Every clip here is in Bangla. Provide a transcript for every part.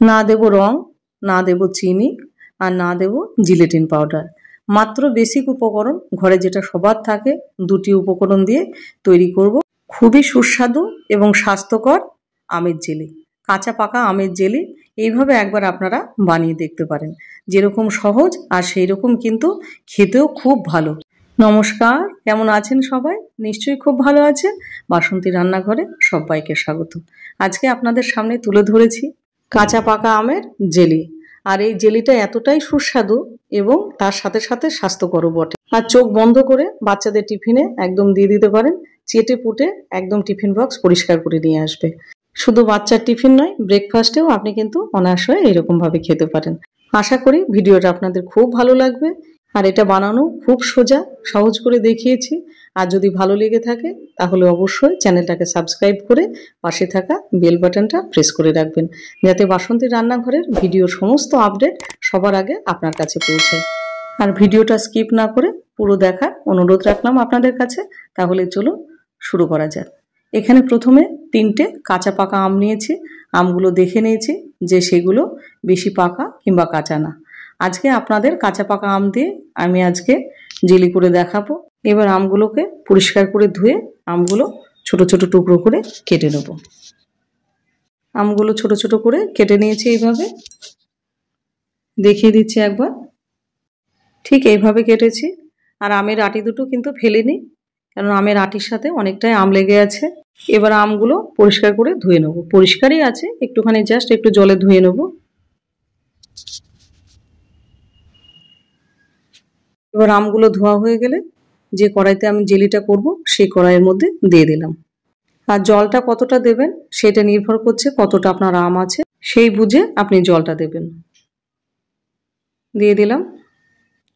না দেব রং, না দেব চিনি, আর না দেব জিলেটিন পাউডার। মাত্র বেসিক উপকরণ ঘরে যেটা সবার থাকে, দুটি উপকরণ দিয়ে তৈরি করব খুবই সুস্বাদু এবং স্বাস্থ্যকর আমের জেলি। কাঁচা পাকা আমের জেলি এইভাবে একবার আপনারা বানিয়ে দেখতে পারেন। যেরকম সহজ আর সেই রকম কিন্তু খেতেও খুব ভালো। নমস্কার, কেমন আছেন সবাই? নিশ্চয়ই খুব ভালো আছেন। বাসন্তী রান্নাঘরে সবাইকে স্বাগত। আজকে আপনাদের সামনে তুলে ধরেছি কাঁচা পাকা আমের জেলি। আর এই জেলিটা এতটাই সুস্বাদু এবং তার সাথে সাথে স্বাস্থ্যকরও বটে। আর চোখ বন্ধ করে বাচ্চাদের টিফিনে একদম দিয়ে দিতে পারেন। চেটে পুটে একদম টিফিন বক্স পরিষ্কার করে নিয়ে আসবে। শুধু বাচ্চার টিফিন নয়, ব্রেকফাস্টেও আপনি কিন্তু অনায়াসে এরকমভাবে খেতে পারেন। আশা করি ভিডিওটা আপনাদের খুব ভালো লাগবে। আর এটা বানানো খুব সোজা, সহজ করে দেখিয়েছি। আর যদি ভালো লেগে থাকে তাহলে অবশ্যই চ্যানেলটাকে সাবস্ক্রাইব করে পাশে থাকা বেল বাটনটা প্রেস করে রাখবেন, যাতে বাসন্তী রান্নাঘরের ভিডিওর সমস্ত আপডেট সবার আগে আপনার কাছে পৌঁছায়। আর ভিডিওটা স্কিপ না করে পুরো দেখার অনুরোধ রাখলাম আপনাদের কাছে। তাহলে চলুন শুরু করা যাক। এখানে প্রথমে 3টে কাঁচা পাকা আম নিয়েছি। আমগুলো দেখে নিয়েছি যে সেগুলো বেশি পাকা কিংবা কাঁচা না। আজকে আপনাদের কাঁচা পাকা আম দিয়ে আমি আজকে জেলি করে দেখাবো। এবার আমগুলোকে পরিষ্কার করে ধুয়ে আমগুলো ছোট ছোট টুকরো করে কেটে নেব। আমগুলো ছোট ছোট করে কেটে নিয়েছি এইভাবে, দেখিয়ে দিচ্ছি একবার। ঠিক এইভাবে কেটেছি। আর আমের আটি দুটো কিন্তু ফেলিনি, কারণ আমের আটির সাথে অনেকটাই আম লেগে আছে। এবার আমগুলো পরিষ্কার করে ধুয়ে নেব। পরিষ্কারই আছে, একটুখানি জাস্ট একটু জলে ধুয়ে নেব। এবার আমগুলো ধোয়া হয়ে গেলে যে কড়াইতে আমি জেলিটা করব সেই কড়াইয়ের মধ্যে দিয়ে দিলাম। আর জলটা কতটা দেবেন সেটা নির্ভর করছে কতটা আপনার আম আছে, সেই বুঝে আপনি জলটা দেবেন। দিয়ে দিলাম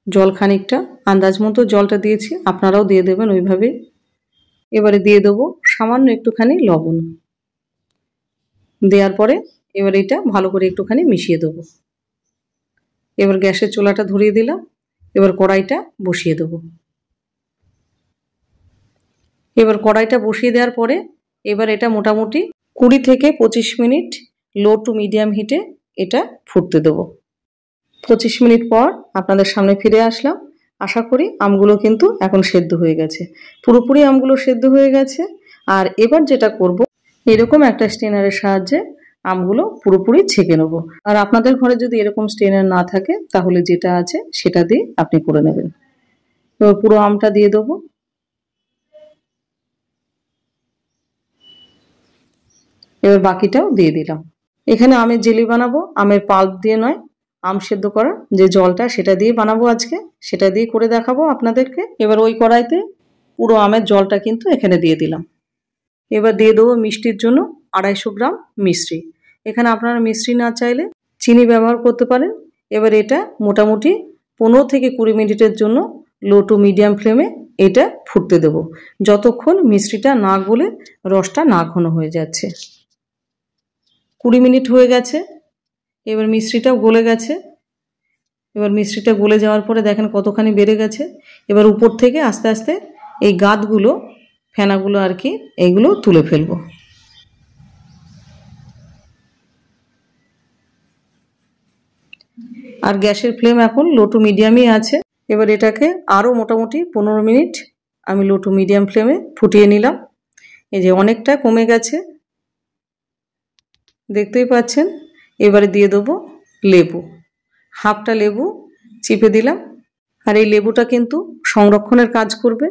জল খানিকটা, আন্দাজ মতো জলটা দিয়েছি, আপনারাও দিয়ে দেবেন ওইভাবে। এবারে দিয়ে দেবো সামান্য একটুখানি লবণ। দেওয়ার পরে এবার এটা ভালো করে একটুখানি মিশিয়ে দেবো। এবার গ্যাসের চুলাটা ধরিয়ে দিলাম। এবার কড়াইটা বসিয়ে দেবো। এবার কড়াইটা বসিয়ে দেওয়ার পরে এবার এটা মোটামুটি 20 থেকে 25 মিনিট লো টু মিডিয়াম হিটে এটা ফুটতে দেবো। 25 মিনিট পর আপনাদের সামনে ফিরে আসলাম। আশা করি আমগুলো কিন্তু এখন সেদ্ধ হয়ে গেছে, পুরোপুরি আমগুলো সেদ্ধ হয়ে গেছে। আর এবার যেটা করব, এরকম একটা স্ট্রেনারের সাহায্যে আমগুলো পুরোপুরি ছেঁকে নেব। আর আপনাদের ঘরে যদি এরকম স্ট্রেনার না থাকে তাহলে যেটা আছে সেটা দিয়ে আপনি করে নেবেন। এবার পুরো আমটা দিয়ে দেবো। এবার বাকিটাও দিয়ে দিলাম। এখানে আমের জেলি বানাবো, আমের পাল্প দিয়ে নয়, আম সেদ্ধ করা যে জলটা সেটা দিয়ে বানাবো আজকে, সেটা দিয়ে করে দেখাবো আপনাদেরকে। এবার ওই কড়াইতে পুরো আমের জলটা কিন্তু এখানে দিয়ে দিলাম। এবার দিয়ে দেবো মিষ্টির জন্য 250 গ্রাম মিষ্টি। এখানে আপনারা মিষ্টি না চাইলে চিনি ব্যবহার করতে পারেন। এবার এটা মোটামুটি 15 থেকে 20 মিনিটের জন্য লো টু মিডিয়াম ফ্লেমে এটা ফুটতে দেবো, যতক্ষণ মিষ্টিটা না গলে রসটা না ঘন হয়ে যাচ্ছে। 20 মিনিট হয়ে গেছে। এবার মিষ্টিটাও গলে গেছে। এবার মিষ্টিটা গলে যাওয়ার পরে দেখেন কতখানি বেড়ে গেছে। এবার উপর থেকে আস্তে আস্তে এই গাঁতগুলো, ফেনাগুলো আর কি, এইগুলো তুলে ফেলবো। আর গ্যাসের ফ্লেম এখন লো টু মিডিয়ামই আছে। এবার এটাকে আরও মোটামুটি 15 মিনিট আমি লো টু মিডিয়াম ফ্লেমে ফুটিয়ে নিলাম। এই যে অনেকটা কমে গেছে, দেখতেই পাচ্ছেন। এবারে দিয়ে দেবো লেবু, হাফটা লেবু চিপে দিলাম। আর এই লেবুটা কিন্তু সংরক্ষণের কাজ করবে।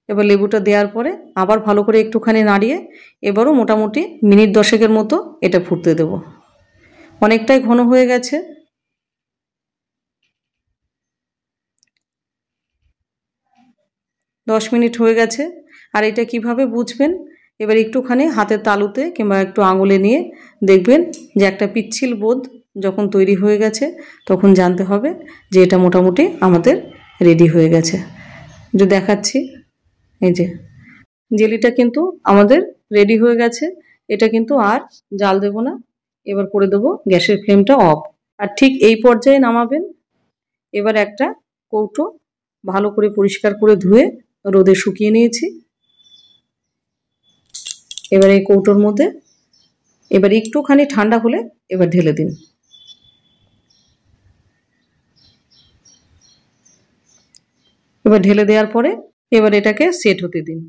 এবার লেবুটা দেওয়ার পরে আবার ভালো করে একটুখানি নাড়িয়ে এবারও মোটামুটি মিনিট 10 মতো এটা ফুটতে দেব। অনেকটাই ঘন হয়ে গেছে। দশ মিনিট হয়ে গেছে। আর এটা কিভাবে বুঝবেন, এবার একটুখানি হাতের তালুতে কিংবা একটু আঙুলে নিয়ে দেখবেন যে একটা পিচ্ছিল বোধ যখন তৈরি হয়ে গেছে, তখন জানতে হবে যে এটা মোটামুটি আমাদের রেডি হয়ে গেছে। যে দেখাচ্ছি, এই যে জেলিটা কিন্তু আমাদের রেডি হয়ে গেছে। এটা কিন্তু আর জাল দেব না, এবার করে দেবো গ্যাসের ফ্লেমটা অফ। আর ঠিক এই পর্যায়ে নামাবেন। এবার একটা কৌটো ভালো করে পরিষ্কার করে ধুয়ে রোদে শুকিয়ে নিয়েছি। এবার এই কৌটোর মধ্যে এবার একটুখানি ঠান্ডা হলে এবার ঢেলে দিন। এবার ঢেলে দেওয়ার পরে এবার এটাকে সেট হতে দিন।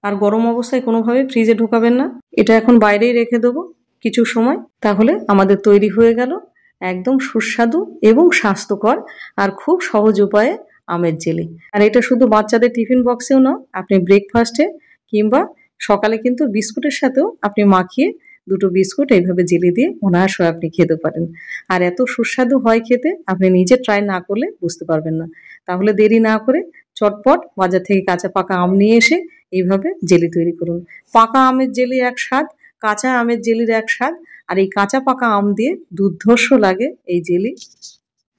আর গরম অবস্থায় কোনোভাবে ফ্রিজে ঢোকাবেন না, এটা এখন বাইরেই রেখে দেবো কিছু সময়। তাহলে আমাদের তৈরি হয়ে গেল একদম সুস্বাদু এবং স্বাস্থ্যকর আর খুব সহজ উপায়ে আমের জেলি। আর এটা শুধু বাচ্চাদের টিফিন বক্সেও না, আপনি ব্রেকফাস্টে কিংবা সকালে কিন্তু বিস্কুটের সাথেও আপনি মাখিয়ে দুটো বিস্কুট এইভাবে জেলি দিয়ে অনায়াসে আপনি খেতে পারেন। আর এত সুস্বাদু হয় খেতে, আপনি নিজে ট্রাই না করলে বুঝতে পারবেন না। তাহলে দেরি না করে চটপট বাজার থেকে কাঁচা পাকা আম নিয়ে এসে এইভাবে জেলি তৈরি করুন। পাকা আমের জেলির এক স্বাদ, কাঁচা আমের জেলির এক স্বাদ। আর এই কাঁচা পাকা আম দিয়ে দুর্ধর্ষ লাগে এই জেলি।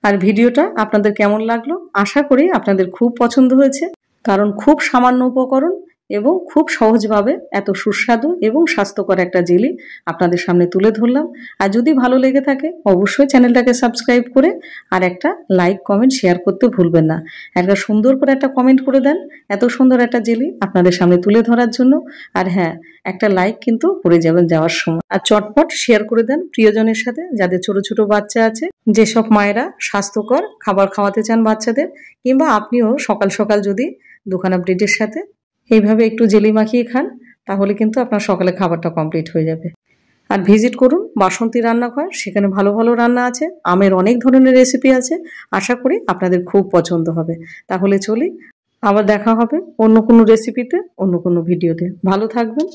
আর ভিডিওটা আপনাদের কেমন লাগলো? আশা করি আপনাদের খুব পছন্দ হয়েছে, কারণ খুব সামান্য উপকরণ এবং খুব সহজভাবে এত সুস্বাদু এবং স্বাস্থ্যকর একটা জেলি আপনাদের সামনে তুলে ধরলাম। আর যদি ভালো লেগে থাকে অবশ্যই চ্যানেলটাকে সাবস্ক্রাইব করে আর একটা লাইক কমেন্ট শেয়ার করতে ভুলবেন না। একটা সুন্দর করে একটা কমেন্ট করে দেন এত সুন্দর একটা জেলি আপনাদের সামনে তুলে ধরার জন্য। আর হ্যাঁ, একটা লাইক কিন্তু করে যাবেন যাওয়ার সময়। আর চটপট শেয়ার করে দেন প্রিয়জনের সাথে, যাদের ছোট ছোট বাচ্চা আছে, যেসব মায়েরা স্বাস্থ্যকর খাবার খাওয়াতে চান বাচ্চাদের, কিংবা আপনিও সকাল সকাল যদি দুখানা ব্রেডের সাথে এইভাবে একটু জেলি মাখিয়ে খান, তাহলে কিন্তু আপনার সকালে খাবারটা কমপ্লিট হয়ে যাবে। আর ভিজিট করুন বাসন্তী রান্নাঘর, সেখানে ভালো ভালো রান্না আছে, আমের অনেক ধরনের রেসিপি আছে। আশা করি আপনাদের খুব পছন্দ হবে। তাহলে চলি, আবার দেখা হবে অন্য কোনো রেসিপিতে, অন্য কোনো ভিডিওতে। ভালো থাকবেন।